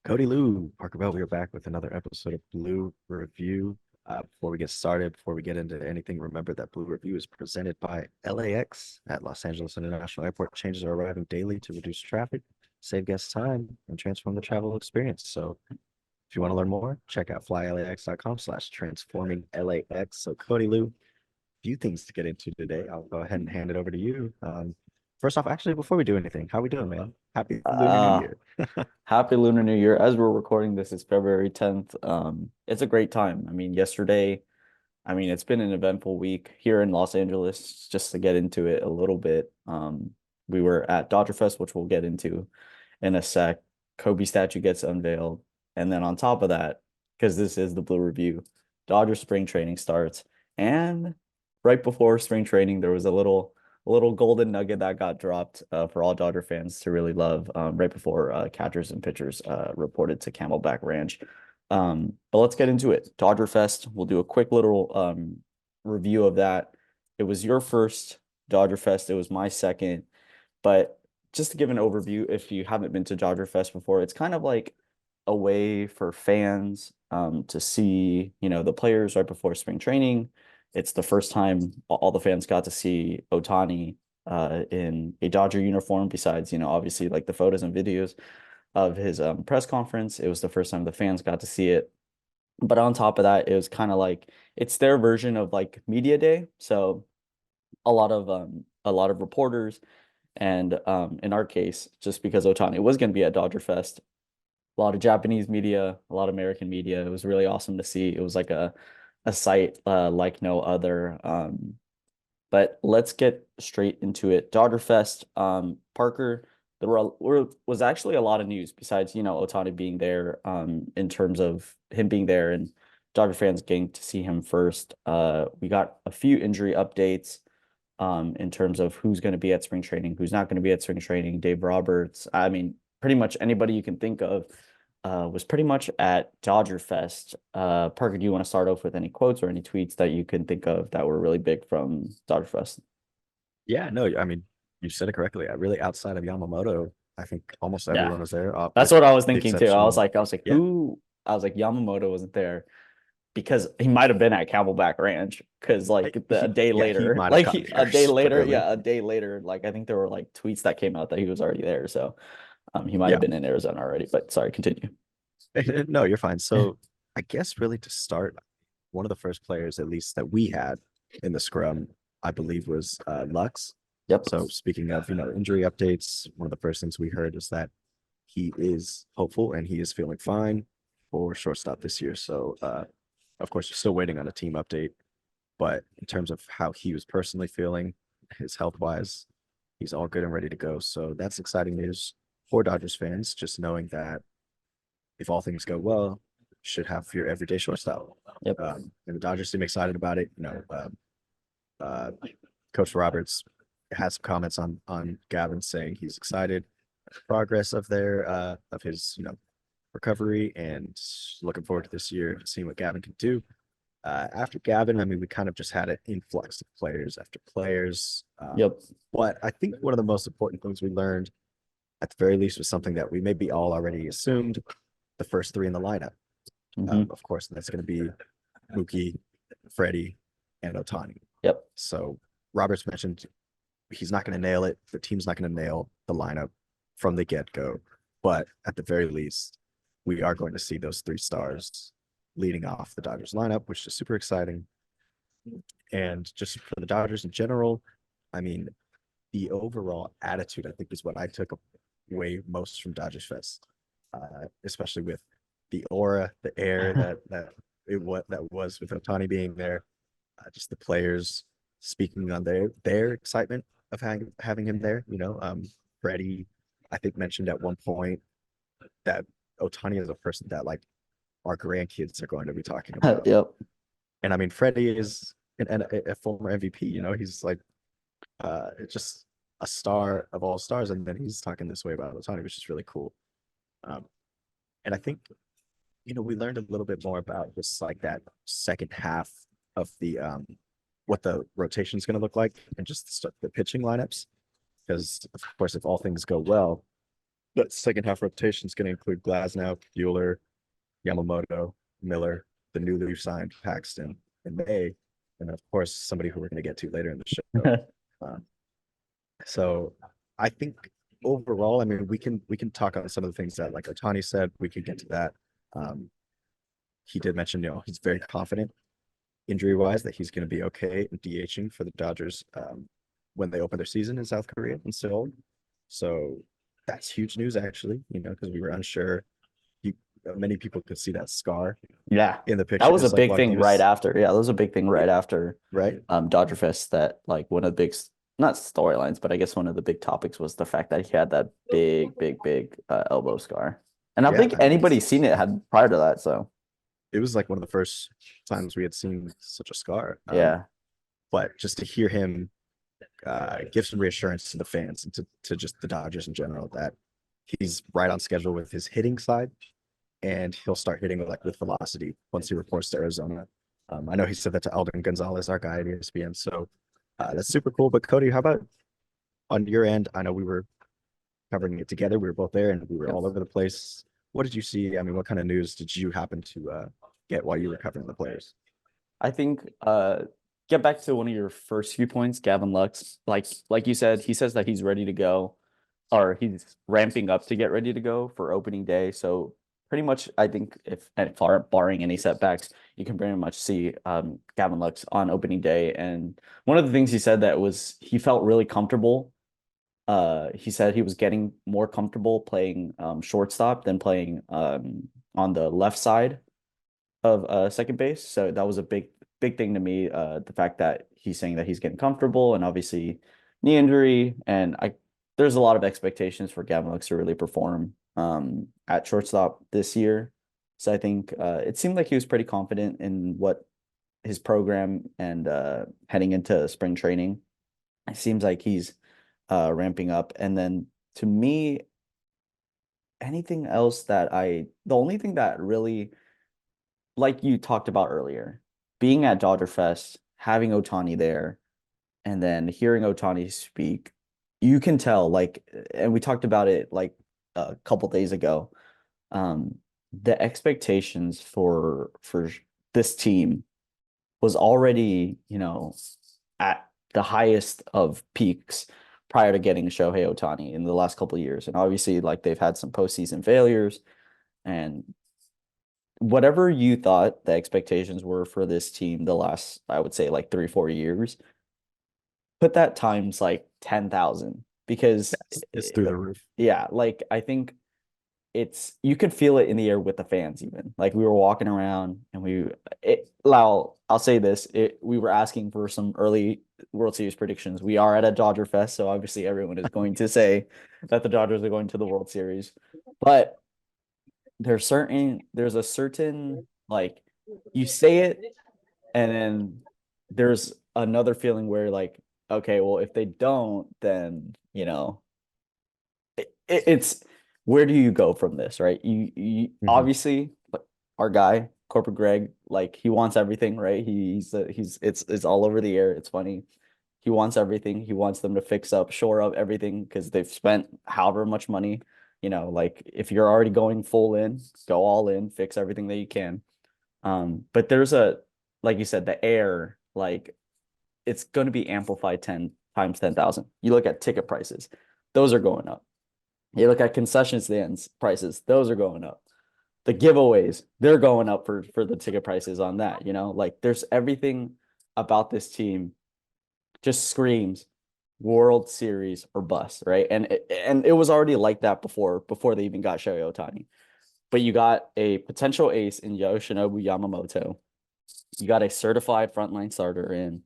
Cody Lou, Parker Bell, we are back with another episode of Blue Review. Before we get started, before we get into anything, remember that Blue Review is presented by LAX at Los Angeles International Airport. Changes are arriving daily to reduce traffic, save guests time, and transform the travel experience. So if you want to learn more, check out flylax.com/transforming LAX. So Cody Lou, few things to get into today. I'll go ahead and hand it over to you. First off, actually, before we do anything, how we doing, man? Happy Lunar New Uh, Year. Happy Lunar New Year. As we're recording this, it's February 10th. It's a great time. Yesterday, it's been an eventful week here in Los Angeles. Just to get into it a little bit, we were at DodgerFest, which we'll get into in a sec. Kobe statue gets unveiled. And then on top of that, because this is the Blue Review, Dodger spring training starts. And right before spring training, there was a little golden nugget that got dropped for all Dodger fans to really love right before catchers and pitchers reported to Camelback Ranch. But let's get into it. Dodger Fest. We'll do a quick little review of that. It was your first Dodger Fest. It was my second. But just to give an overview, if you haven't been to Dodger Fest before, it's kind of like a way for fans to see, the players right before spring training. It's the first time all the fans got to see Ohtani in a Dodger uniform, besides, obviously like the photos and videos of his press conference. It was the first time the fans got to see it. But on top of that, it was kind of like it's their version of like media day. So a lot of reporters and in our case, just because Ohtani was going to be at Dodger Fest, a lot of Japanese media, a lot of American media. It was really awesome to see. It was like a sight like no other. But let's get straight into it. Dodger Fest, Parker. Was actually a lot of news besides Ohtani being there. In terms of him being there and Dodger fans getting to see him first. We got a few injury updates. In terms of who's going to be at spring training, who's not going to be at spring training. Dave Roberts. Pretty much anybody you can think of was pretty much at Dodger Fest. Parker, do you want to start off with any quotes or any tweets that you can think of that were really big from Dodger Fest? Yeah, no, I mean, you said it correctly. Really, outside of Yamamoto, I think almost Yeah, everyone was there, that's with what I was the thinking too. I was exception. like, I was like, Yeah, who? I was like, Yamamoto wasn't there because he might have been at Camelback Ranch because a day he later, might have gotten there a day super later, early. yeah, a day later, like I think there were like tweets that came out that he was already there. So he might have Yeah, been in Arizona already. But sorry, continue. no, you're fine. So, I guess really to start, one of the first players, at least that we had in the scrum, I believe, was Lux. Yep. So, speaking of injury updates, one of the first things we heard is that he is hopeful and he is feeling fine for shortstop this year. So, of course, we're still waiting on a team update. But in terms of how he was personally feeling, his health wise, he's all good and ready to go. So that's exciting news for Dodgers fans, just knowing that if all things go well, should have your everyday shortstop. Yep. And the Dodgers seem excited about it. Uh, Coach Roberts had some comments on Gavin saying he's excited progress of their of his recovery and looking forward to this year seeing what Gavin can do. After Gavin, I mean, we kind of just had an influx of players after players. Yep. But I think one of the most important things we learned, at the very least, was something that we maybe all already assumed: the first three in the lineup. Hmm. Of course, that's going to be Mookie, Freddie, and Ohtani. Yep. So Roberts mentioned he's not going to nail it. The team's not going to nail the lineup from the get go. But at the very least, we are going to see those three stars leading off the Dodgers lineup, which is super exciting. And just for the Dodgers in general, I mean, the overall attitude, I think, is what I took away most from Dodgers Fest, especially with the aura, the air that was with Otani being there, just the players speaking on their excitement of having him there. Freddie, I think, mentioned at one point that Otani is a person that like our grandkids are going to be talking about. Yep. And I mean, Freddie is a former MVP. He's like just a star of all stars, and then he's talking this way about Otani, which is really cool. Um, and I think we learned a little bit more about just like that second half of the what the rotation is going to look like, and just the pitching lineups. Because of course, if all things go well, that second half rotation is going to include Glasnow, Bueller, Yamamoto, Miller, the newly signed Paxton in May, and of course somebody who we're going to get to later in the show. Um, so I think overall, I mean, we can talk on some of the things that like Otani said. We could get to that. Um, he did mention, he's very confident injury wise that he's going to be okay DHing for the Dodgers when they open their season in South Korea in Seoul. So that's huge news, actually, because we were unsure. He, many people could see that scar Yeah. in the That was a pictures, like big while thing he right was after. Yeah, that was a big thing right after right. DodgerFest, that like one of the big not storylines, but I guess one of the big topics was the fact that he had that big elbow scar. And I don't Yeah, think I mean, anybody seen it had prior to that, so it was like one of the first times we had seen such a scar. yeah. But just to hear him give some reassurance to the fans and to just the Dodgers in general that he's right on schedule with his hitting side, and he'll start hitting like with velocity once he reports to Arizona. I know he said that to Alden Gonzalez, our guy at ESPN. So that's super cool. But Cody, how about on your end? I know we were covering it together. We were both there, and we were all over the place. What did you see? I mean, what kind of news did you happen to get while you were covering the players? I think get back to one of your first few points, Gavin Lux. Like you said, he says that he's ready to go, or he's ramping up to get ready to go for opening day. So pretty much, I think if barring any setbacks, you can pretty much see Gavin Lux on opening day. And one of the things he said that was he felt really comfortable. He said he was getting more comfortable playing shortstop than playing on the left side of second base. So that was a big thing to me. The fact that he's saying that he's getting comfortable, and obviously knee injury, and there's a lot of expectations for Gavin Lux to really perform at shortstop this year. So I think it seemed like he was pretty confident in what his program and heading into spring training. It seems like he's ramping up. And then to me, anything else the only thing that really, like you talked about earlier, being at DodgerFest, having Otani there, and then hearing Otani speak, you can tell, like, and we talked about it like a couple days ago, um, the expectations for this team was already, at the highest of peaks prior to getting Shohei Otani in the last couple of years. And obviously, like, they've had some postseason failures, and whatever you thought the expectations were for this team the last, I would say, like 3-4 years, put that times like 10,000, because It's through the roof. yeah, like I think you could feel it in the air with the fans. Even like we were walking around and I'll say this, we were asking for some early World Series predictions. We are at a Dodger Fest, so obviously everyone is going to say that the Dodgers are going to the World Series, but there's a certain, like, you say it, and then there's another feeling where, like, okay, well, if they don't, then it's where do you go from this, right? You Mhm. obviously, like, our guy Corporate Greg, like, he wants everything, right? It's all over the air. It's funny. He wants everything. He wants them to shore up everything, because they've spent however much money. Like, if you're already going full in, go all in, fix everything that you can. But there's like you said, the air, like, it's going to be amplified 10 times 10,000. You look at ticket prices, those are going up. You look at concession stands prices, those are going up. The giveaways, they're going up for the ticket prices on that. Like, there's everything about this team just screams World Series or bust, right? And it was already like that before they even got Shohei Otani. But you got a potential ace in Yoshinobu Yamamoto. You got a certified frontline starter in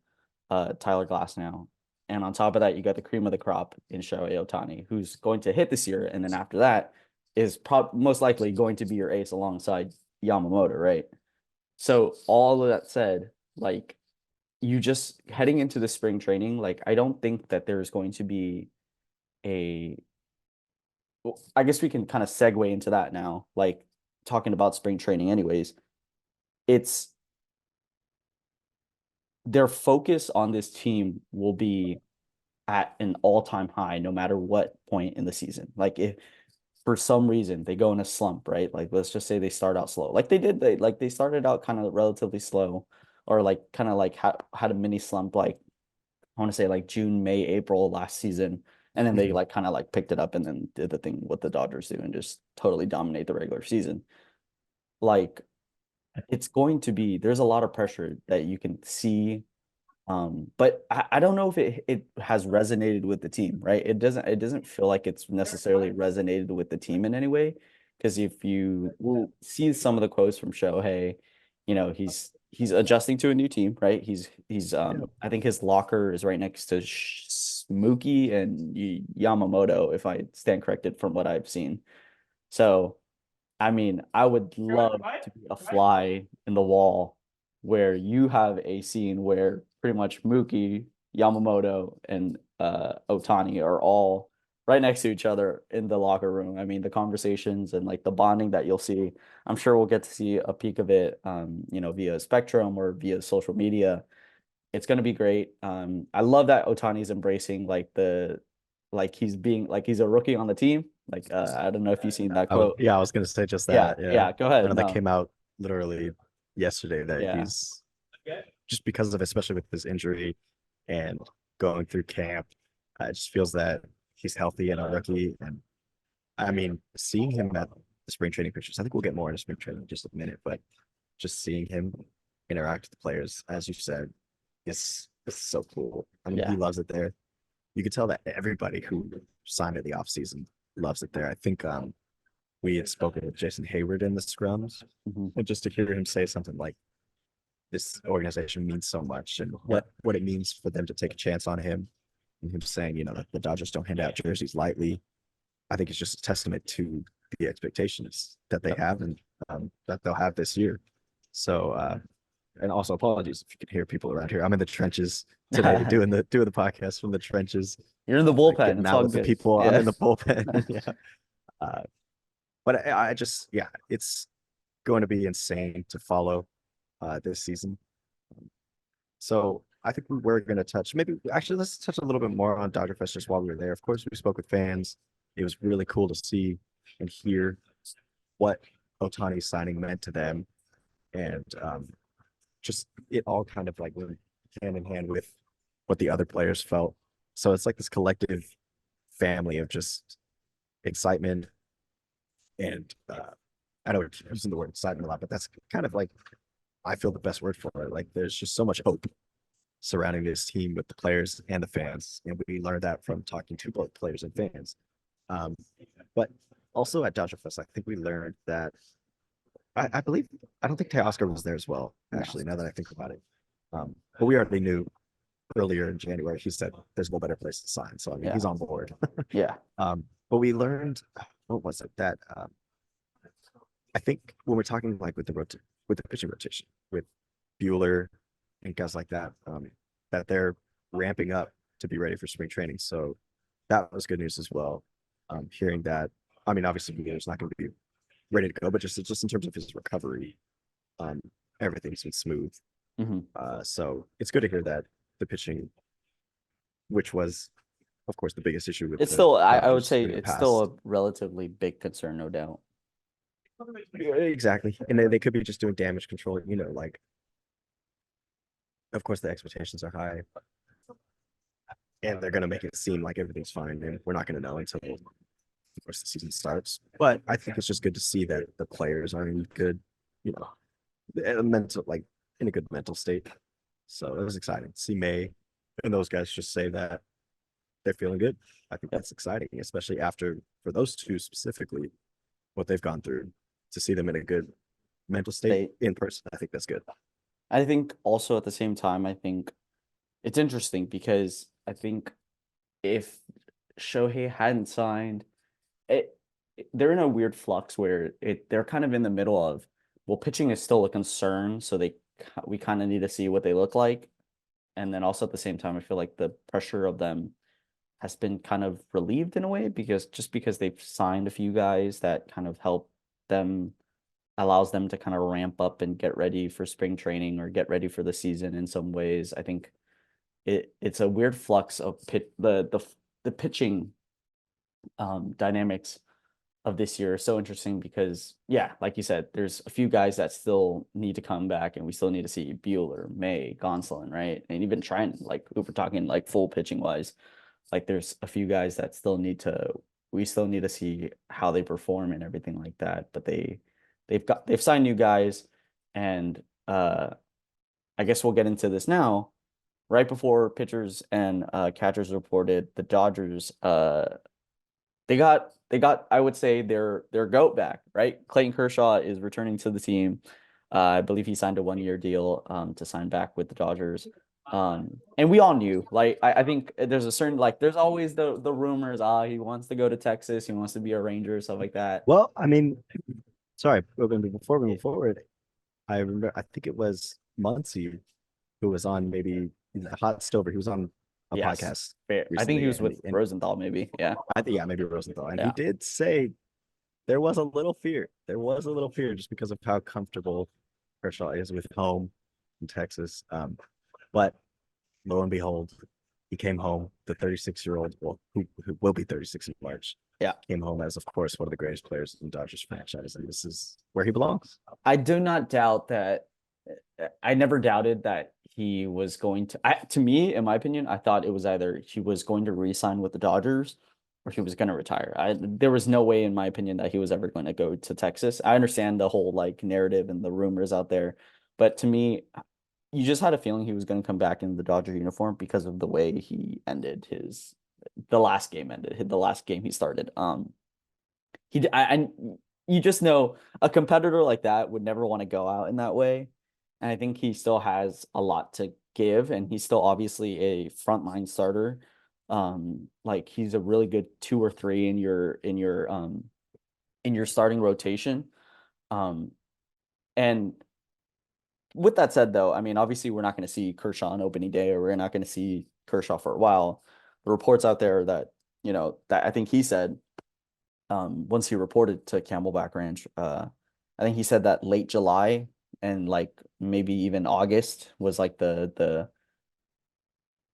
Tyler Glasnow. And on top of that, you got the cream of the crop in Shohei Otani, who's going to hit this year. And then after that is most likely going to be your ace alongside Yamamoto, right? So all of that said, like, you just heading into the spring training, like, I don't think that there's going to be a well, I guess we can kind of segue into that now, like, talking about spring training anyways. It's their focus on this team will be at an all-time high no matter what point in the season. Like, for some reason they go in a slump, right? Like let's just say they start out slow. Like they started out kind of relatively slow, or like kind of like had a mini slump, like I want to say like June, May, April last season. And then they Mhm. like kind of like picked it up and then did the thing what the Dodgers do and just totally dominate the regular season. Like it's going to be, there's a lot of pressure that you can see. But I don't know if it has resonated with the team, right? It doesn't feel like it's necessarily resonated with the team in any way. Because if you will see some of the quotes from Shohei, he's adjusting to a new team, right? Yeah. I think his locker is right next to Mookie and Yamamoto, if I stand corrected from what I've seen. So I mean, I would love to be a fly in the wall where you have a scene where pretty much Mookie, Yamamoto, and Otani are all right next to each other in the locker room. I mean, the conversations and like the bonding that you'll see, I'm sure we'll get to see a peek of it, via Spectrum or via social media. It's going to be great. I love that Otani's embracing like he's a rookie on the team. Like, I don't know if you've seen that quote. Yeah, I was gonna say just Yeah, that. Yeah, yeah, go I ahead. know that No. came out literally yesterday that Yeah. he's just because of especially with his injury and going through camp, it just feels that he's healthy and a rookie. And I mean, seeing him at the spring training pictures, I think we'll get more into spring training in just a minute, but just seeing him interact with the players, as you said, is so cool. I mean, he Yeah. loves it there. You could tell that everybody who signed in the offseason loves it there. I think we had spoken with Jason Hayward in the scrums, Mhm. and just to hear him say something like this organization means so much and what it means for them to take a chance on him, and him saying, that the Dodgers don't hand out jerseys lightly. I think it's just a testament to the expectations that they Yep. have and that they'll have this year. So, and also apologies if you can hear people around here. I'm in the trenches today doing the podcast from the trenches, You're in the bullpen. getting It's out all with the good. people. I'm Yeah. in the bullpen. Yeah. Uh, but I just, yeah, it's going to be insane to follow this season. So I think we were going to touch, maybe actually let's touch a little bit more on Dodger Fest just while we were there. Of course, we spoke with fans. It was really cool to see and hear what Otani's signing meant to them, and just it all kind of like went hand in hand with what the other players felt. So it's like this collective family of just excitement and I know we're using the word excitement a lot, but that's kind of like I feel the best word for it. Like there's just so much hope surrounding this team with the players and the fans, and we learned that from talking to both players and fans. Um, but also at Dodger Fest, I think we learned that I believe I don't think Teoscar was there as well. No. Actually, now that I think about it, but we already knew earlier in January. He said there's no better place to sign, so I mean he's Yeah. on board. Yeah. But we learned what was it that I think when we're talking like with the pitching rotation with Bueller and guys like that, that they're ramping up to be ready for spring training. So that was good news as well. Hearing that, I mean, obviously Bueller's not going to be ready to go, but just in terms of his recovery, um, everything's been smooth. Hmm. So it's good to hear that the pitching, which was, of course, the biggest issue with It's the still, I would Dodgers say in the it's still a past. relatively big concern, no doubt. Yeah, exactly. And they could be just doing damage control, like, of course, the expectations are high and they're going to make it seem like everything's fine. And we're not going to know until, of course, the season starts. But I think it's just good to see that the players are in good, you know, mental, like in a good mental state. So it was exciting to see May and those guys just say that they're feeling good. I think Yep. that's exciting, especially after for those two specifically, what they've gone through to see them in a good mental state They, in person. I think that's good. I think also at the same time, I think it's interesting because I think if Shohei hadn't signed, it they're in a weird flux where they're kind of in the middle of, well, pitching is still a concern, so we kind of need to see what they look like, and then also at the same time, I feel like the pressure of them has been kind of relieved in a way because they've signed a few guys that kind of help them, allows them to kind of ramp up and get ready for spring training or get ready for the season in some ways. I think it's a weird flux of the pitching dynamics of this year is so interesting because, yeah, like you said, there's a few guys that still need to come back, and we still need to see Bueller, May, Gonsolin, right? And even Trent, like if we're talking like full pitching wise, like there's a few guys that we still need to see how they perform and everything like that. But they've signed new guys, and I guess we'll get into this now. Right before pitchers and catchers reported, the Dodgers they got I would say their goat back, right? Clayton Kershaw is returning to the team. I believe he signed a 1-year deal to sign back with the Dodgers. And we all knew, like I think there's a certain, like there's always the rumors, he wants to go to Texas, he wants to be a Ranger, stuff like that. Well, I mean, sorry, before we move forward, I remember I think it was Muncie who was on maybe Hot Stover. He was on a Yes, podcast fair. I think he recently, was with and Rosenthal, maybe. Yeah, I think yeah, maybe Rosenthal, and he yeah. did say there was a little fear. There was a little fear just because of how comfortable Kershaw is with home in Texas. But lo and behold, he came home. The 36-year-old, well, who will be 36 in March, Yeah. came home as, of course, one of the greatest players in Dodgers franchise, and this is where he belongs. I do not doubt that. I never doubted that he was going to. To me, in my opinion, I thought it was either he was going to re-sign with the Dodgers or he was going to retire. There was no way, in my opinion, that he was ever going to go to Texas. I understand the whole like narrative and the rumors out there, but to me, you just had a feeling he was going to come back in the Dodger uniform because of the way he ended the last game ended, the last game he started. I you just know a competitor like that would never want to go out in that way. And I think he still has a lot to give, and he's still obviously a frontline starter. Like he's a really good 2 or 3 in your starting rotation. Um, and with that said, though, I mean, obviously we're not going to see Kershaw on opening day, or we're not going to see Kershaw for a while. The reports out there that that I think he said, once he reported to Camelback Ranch, I think he said that late July and like maybe even August was like the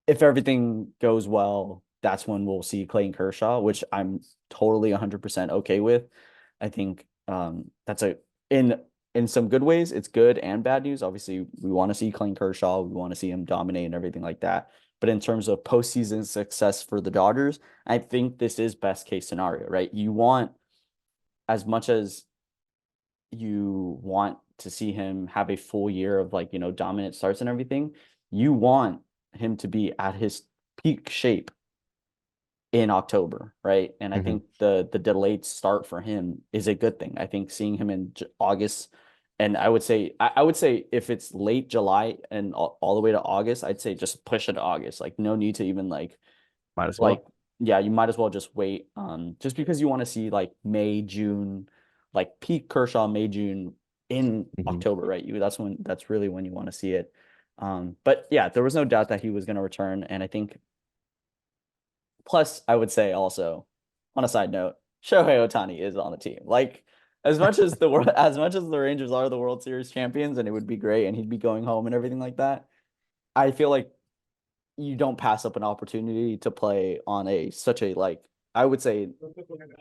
if everything goes well, that's when we'll see Clayton Kershaw, which I'm totally 100% okay with. I think that's in some good ways, it's good and bad news. Obviously, we want to see Clayton Kershaw, we want to see him dominate and everything like that. But in terms of postseason success for the Dodgers, I think this is best case scenario, right? You want, as much as you want to see him have a full year of like, dominant starts and everything, you want him to be at his peak shape in October, right? And I think the delayed start for him is a good thing. I think seeing him in August, and I would say if it's late July and all the way to August, I'd say just push it to August. Like no need to even Might as like well. yeah, you might as well just wait. Just because you want to see like May, June, like peak Kershaw May, June in October, right? That's really when you want to see it. But yeah, there was no doubt that he was going to return, and I think. Plus, I would say also, on a side note, Shohei Ohtani is on the team. Like as much as as much as the Rangers are the World Series champions, and it would be great, and he'd be going home and everything like that. I feel like you don't pass up an opportunity to play on such a like I would say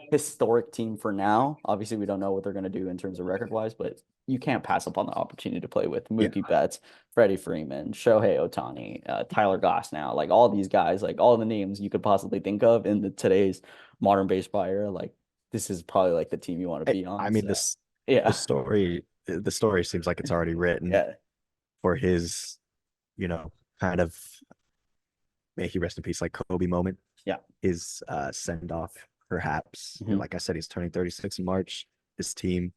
historic team for now. Obviously, we don't know what they're going to do in terms of record wise, but you can't pass up on the opportunity to play with Yeah. Mookie Betts, Freddie Freeman, Shohei Ohtani, Tyler Goss. Now, like all these guys, like all the names you could possibly think of in today's modern baseball era, like this is probably like the team you want to be on. I mean, So, yeah, the story seems like it's already written yeah, for his, you know, kind of, may he rest in peace, like Kobe moment. yeah. His send off, perhaps. Mhm. Like I said, he's turning 36 in March. His team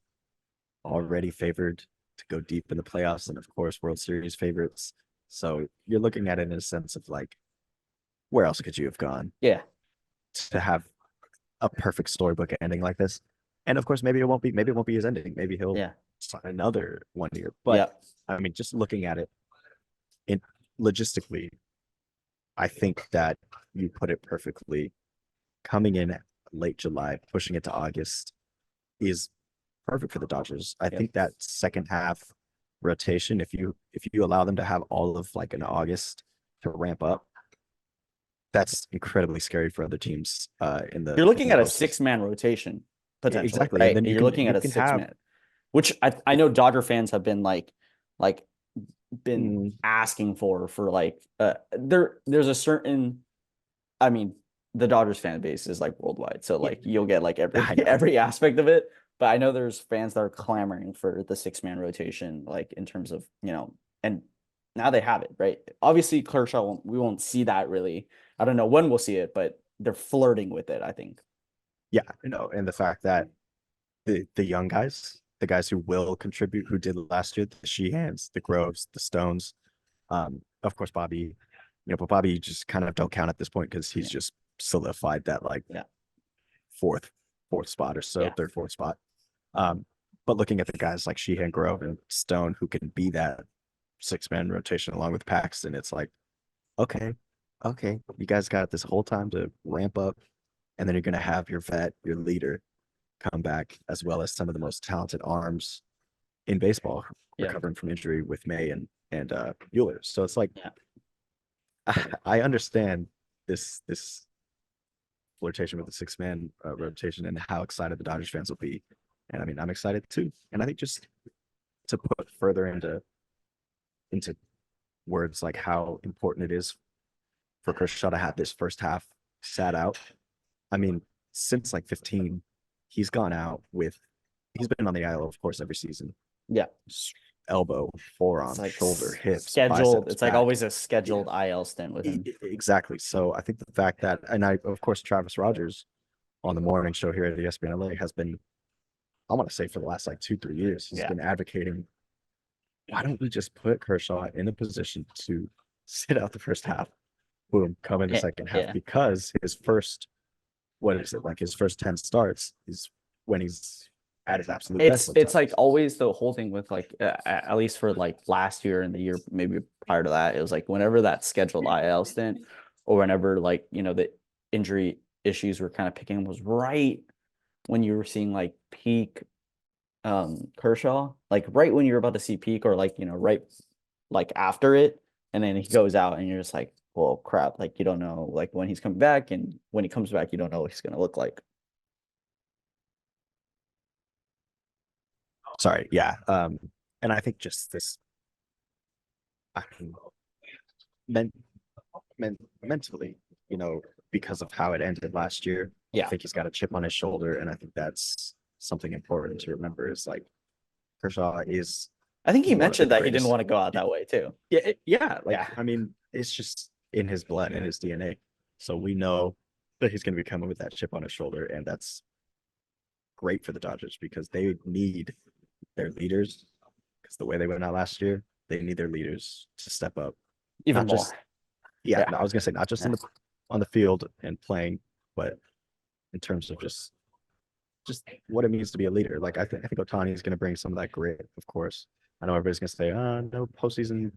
already favored to go deep in the playoffs, and of course, World Series favorites. So you're looking at it in a sense of like, where else could you have gone Yeah, to have a perfect storybook ending like this? And of course, maybe it won't be his ending. Maybe he'll yeah, sign another 1 year. But yeah, I mean, just looking at it in logistically, I think that you put it perfectly. Coming in late July, pushing it to August is perfect for the Dodgers. I yeah. think that second half rotation, if you allow them to have all of like an August to ramp up, that's incredibly scary for other teams in You're the looking at a postseason. 6-man rotation. potentially, exactly. And right? then You're looking at you a can six have man, which I know Dodger fans have been like been mm, asking for like there's a certain, I mean, the Dodgers fan base is like worldwide, so yeah, like you'll get like every I know. every aspect of it. But I know there's fans that are clamoring for the six-man rotation, like in terms of, and now they have it, right? Obviously, Kershaw, we won't see that really. I don't know when we'll see it, but they're flirting with it, I think. Yeah, and the fact that the young guys, the guys who will contribute, who did last year, the Sheehans, the Groves, the Stones, of course Bobby, but Bobby just kind of don't count at this point because he's Yeah. just solidified that like Yeah. fourth fourth spot or so, Yeah. third, fourth spot. Um, but looking at the guys like Sheehan, Grove, and Stone who can be that 6-man rotation along with Paxton, it's like, okay, okay, you guys got this whole time to ramp up, and then you're gonna have your vet, your leader, come back, as well as some of the most talented arms in baseball Yeah. recovering from injury with May and Bueller. So it's like Yeah. I understand this flirtation with the 6-man rotation and how excited the Dodgers fans will be. And I mean, I'm excited too. And I think just to put further into words like how important it is for Kershaw to have this first half sat out. I mean, since like 15, he's gone out with he's been on the IL, of course, every season. Yeah. Elbow, It's forearm, like shoulder, hips, scheduled. biceps, It's like back. always a scheduled IL stint with him. Exactly. So I think the fact that, and I, of course, Travis Rogers on the morning show here at ESPN LA has been, I want to say for the last like 2, 3 years, he's Yeah. been advocating, why don't we just put Kershaw in a position to sit out the first half, boom, come in the second half, Yeah. because his first, what is it, like his first 10 starts is when he's at his absolute best. It's like always the whole thing with like at least for like last year and the year maybe prior to that, it was like whenever that scheduled IL stint or whenever like the injury issues were kind of picking was right when you were seeing like peak Kershaw, like right when you're about to see peak or like right like after it, and then he goes out and you're just like, well, crap, like you don't know like when he's coming back, and when he comes back you don't know what he's gonna look like. Sorry, yeah. And I think just this, I mean, men, mentally, because of how it ended last year, I Yeah. think he's got a chip on his shoulder, and I think that's something important to remember. Is like Kershaw is I think he one of the mentioned that he didn't greatest. want to go out that way too. Yeah. Like Yeah. I mean, it's just in his blood and his DNA. So we know that he's going to be coming with that chip on his shoulder, and that's great for the Dodgers because they need their leaders. Because the way they went out last year, they need their leaders to step up. Even Not more. just yeah, Yeah. no, I was gonna say not just in Yeah. the on the field and playing, but in terms of just what it means to be a leader. Like I think Otani is gonna bring some of that grit, of course. I know everybody's gonna say, no postseason,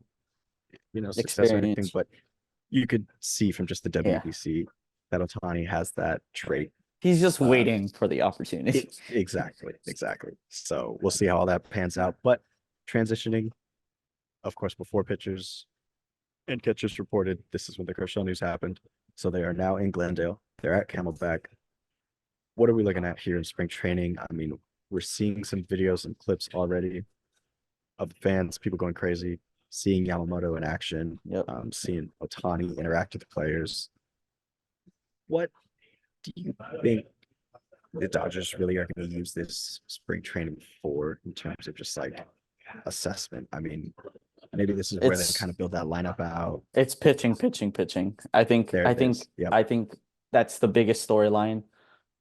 success or anything, Experience. but you could see from just the Yeah. WBC that Otani has that trait. He's just Uh, waiting for the opportunity. exactly. So we'll see how all that pans out. But transitioning, of course, before pitchers and catchers reported, this is when the Kershaw news happened. So they are now in Glendale. They're at Camelback. What are we looking at here in spring training? I mean, we're seeing some videos and clips already of fans, people going crazy, seeing Yamamoto in action, Yep. seeing Otani interact with the players. What do you think the Dodgers really are going to use this spring training for in terms of just like assessment? I mean, maybe this is where they It's kind of build that lineup out. it's pitching, pitching, pitching. I think There I it think is. Yep. I think that's the biggest storyline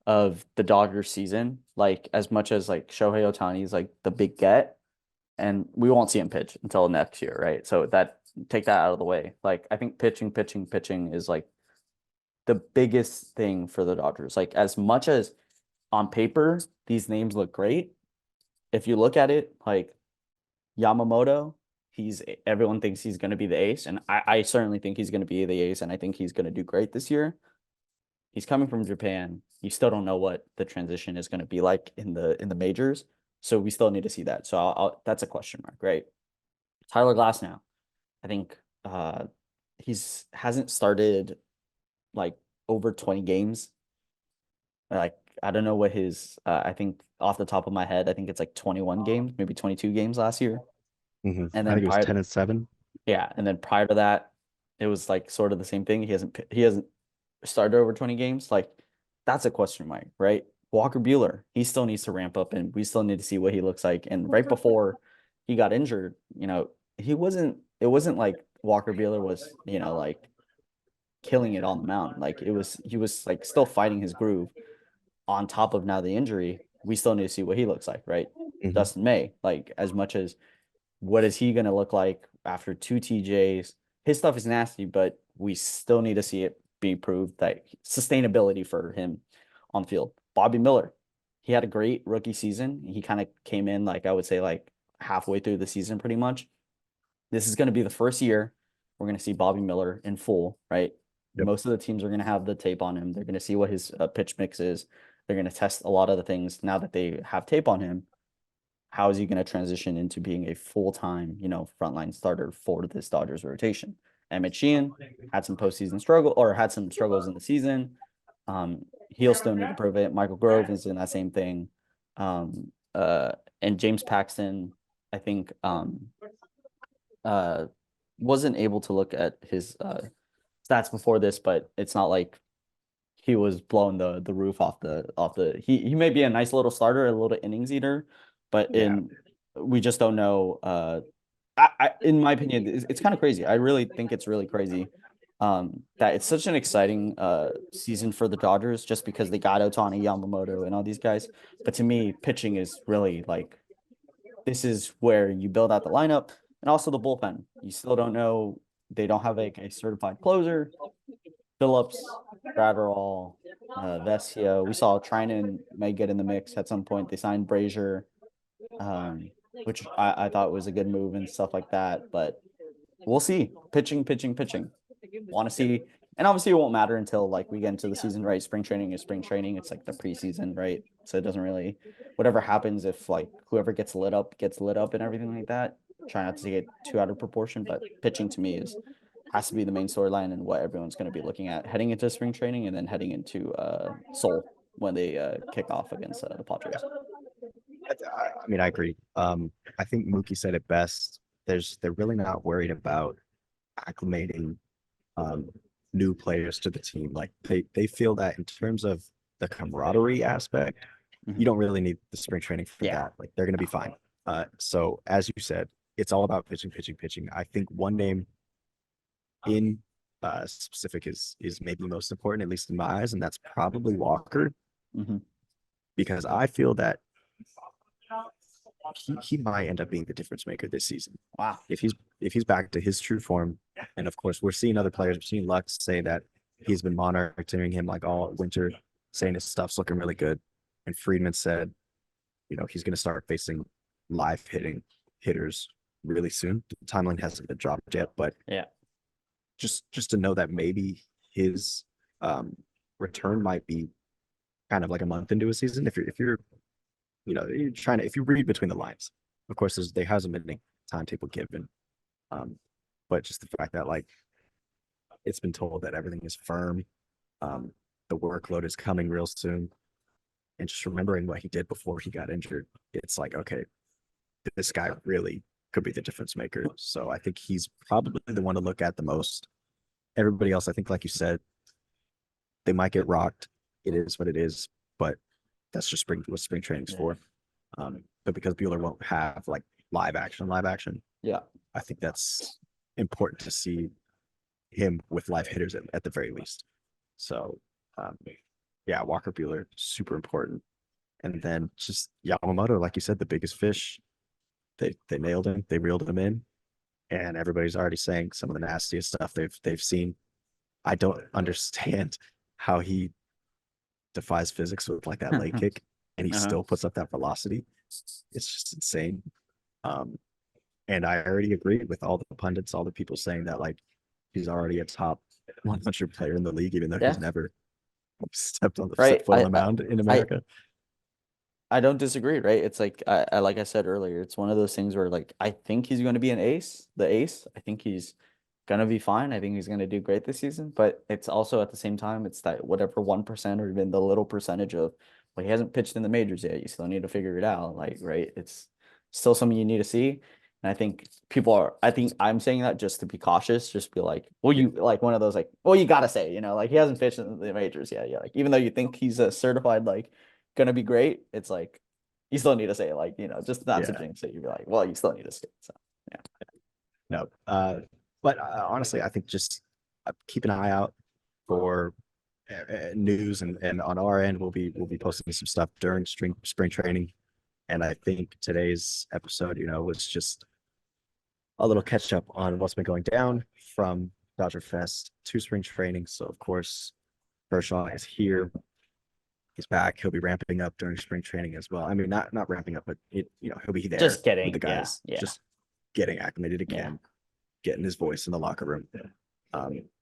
of the Dodgers season. Like as much as like Shohei Ohtani is like the big get, and we won't see him pitch until next year, right? So that take that out of the way. Like I think pitching, pitching, pitching is like the biggest thing for the Dodgers. Like as much as on paper these names look great, if you look at it, like Yamamoto, everyone thinks he's going to be the ace, and I certainly think he's going to be the ace, and I think he's going to do great this year. He's coming from Japan. You still don't know what the transition is going to be like in the majors, so we still need to see that. So that's a question mark, right? Tyler Glass now, I think he's hasn't started like over 20 games, like I don't know what his I think off the top of my head, I think it's like 21 games, maybe 22 games last year. And I then think it was prior 10-7. yeah, and then prior to that, it was like sort of the same thing. He hasn't started over 20 games. Like that's a question mark, right? Walker Bueller, he still needs to ramp up and we still need to see what he looks like. And right before he got injured, it wasn't like Walker Bueller was, like killing it on the mound. Like he was like still fighting his groove on top of now the injury. We still need to see what he looks like, right? Mhm. Dustin May, like as much as what is he going to look like after two TJs? His stuff is nasty, but we still need to see it be proved that sustainability for him on the field. Bobby Miller, he had a great rookie season. He kind of came in like I would say like halfway through the season pretty much. This is going to be the first year we're going to see Bobby Miller in full, right? Yep. Most of the teams are going to have the tape on him. They're going to see what his pitch mix is. They're going to test a lot of the things now that they have tape on him. How is he going to transition into being a full-time, frontline starter for this Dodgers rotation? Emmett Sheehan had some postseason struggle or had some struggles in the season. He'll still need to prove it. Michael Grove is in that same thing. Um, uh, and James Paxton, I think, uh, wasn't able to look at his stats before this, but it's not like he was blowing the roof off the he may be a nice little starter, a little innings eater, but Yeah. we just don't know. In my opinion, it's kind of crazy. I really think it's really crazy that it's such an exciting season for the Dodgers just because they got Otani, Yamamoto, and all these guys. But to me, pitching is really like this is where you build out the lineup and also the bullpen. You still don't know. They don't have a certified closer. Phillips, Gratterall, Vesio. We saw Trinan may get in the mix at some point. They signed Brazier, which I thought was a good move and stuff like that. But we'll see. Pitching, pitching, pitching. Want to see, and obviously it won't matter until like we get into the season, right? Spring training is spring training. It's like the preseason, right? So it doesn't really, whatever happens if like whoever gets lit up and everything like that. Try not to get too out of proportion, but pitching to me is has to be the main storyline and what everyone's going to be looking at heading into spring training and then heading into Seoul when they kick off against the Padres. I mean, I agree. I think Mookie said it best. They're really not worried about acclimating um new players to the team. Like they feel that in terms of the camaraderie aspect, you Mhm. don't really need the spring training for Yeah. that. Like they're gonna be fine. So as you said, it's all about pitching, pitching, pitching. I think one name in specific is maybe most important, at least in my eyes, and that's probably Walker, Hmm. because I feel that he might end up being the difference maker this season. Wow. If he's back to his true form, and of course we're seeing other players, we're seeing Lux say that he's been monitoring him like all winter, saying his stuff's looking really good. And Friedman said, he's going to start facing live hitters really soon. The timeline hasn't been dropped yet, but Yeah. just to know that maybe his return might be kind of like a month into a season. You're trying to, if you read between the lines, of course there hasn't been a timetable given, but just the fact that like it's been told that everything is firm, um, the workload is coming real soon, and just remembering what he did before he got injured, it's like, okay, this guy really could be the difference maker. So I think he's probably the one to look at the most. Everybody else, I think, like you said, they might get rocked. It is what it is, but that's just what spring training's Yeah. for. But because Bueller won't have like live action, Yeah. I think that's important to see him with live hitters at the very least. So, um, yeah, Walker Bueller, super important. And then just Yamamoto, like you said, the biggest fish. They nailed him. They reeled him in, and everybody's already saying some of the nastiest stuff they've seen. I don't understand how he defies physics with like that leg kick, and he Uh-huh. still puts up that velocity. It's just insane. Um, and I already agreed with all the pundits, all the people saying that like he's already a top 100 player in the league, even though Yeah. he's never stepped on the set Right. foot on the mound in I America. I don't disagree, right? It's like like I said earlier, it's one of those things where like I think he's going to be an ace, the ace. I think he's going to be fine. I think he's going to do great this season, but it's also at the same time it's that whatever 1% or even the little percentage of Well, he hasn't pitched in the majors yet. You still need to figure it out. Like, right? It's still something you need to see. And I think I think I'm saying that just to be cautious, just be like, well, you like one of those, like, well, you gotta say, like he hasn't pitched in the majors yet. Yeah. Like, even though you think he's a certified, like, gonna be great, it's like, you still need to say, like, just not to Yeah. jinx it. You'd be like, well, you still need to say it. So, yeah. No. But honestly, I think just keep an eye out for news, and on our end, we'll be posting some stuff during spring training. And I think today's episode, was just a little catch up on what's been going down from DodgerFest to spring training. So of course, Kershaw is here. He's back. He'll be ramping up during spring training as well. I mean, not ramping up, but he'll be there Just kidding. with the guys, Yeah. just getting acclimated again, getting his voice in the locker room.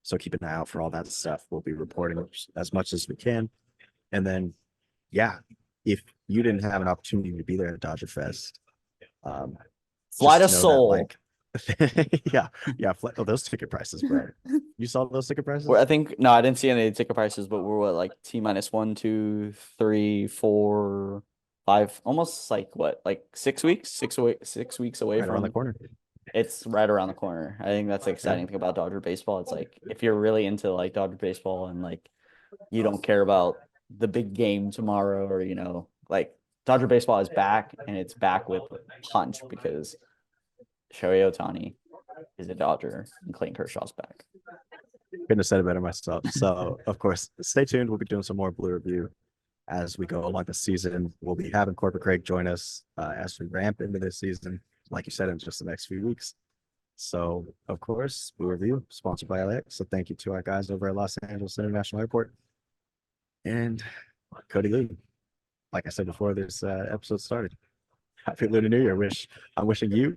So keep an eye out for all that stuff. We'll be reporting as much as we can. And then, yeah, if you didn't have an opportunity to be there at Dodger Fest, Fly to just know that, Seoul. like, yeah, those ticket prices, bro. You saw those ticket prices? I think no, I didn't see any ticket prices, but we're what, like T minus 1, 2, 3, 4, 5, almost like what, like 6 weeks, 6 weeks away Right from around the corner. It's right around the corner. I think that's the exciting thing about Dodger baseball. It's like if you're really into like Dodger baseball and like you don't care about the big game tomorrow, or like Dodger baseball is back, and it's back with punch because Shohei Ohtani is a Dodger and Clayton Kershaw's back. Couldn't have said it better myself. So, of course, stay tuned. We'll be doing some more Blue Review as we go along the season. We'll be having Corporate Craig join us as we ramp into this season, like you said, in just the next few weeks. So, of course, Blue Review, sponsored by LAX. So, thank you to our guys over at Los Angeles International Airport. And Kody Lee, like I said before this episode started, happy Lunar New Year. I'm wishing you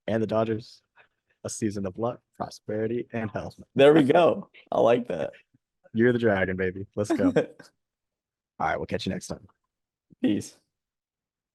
and the Dodgers a season of luck, prosperity, and health. There we go. I like that. You're the dragon, baby. Let's go. All right, we'll catch you next time. Peace.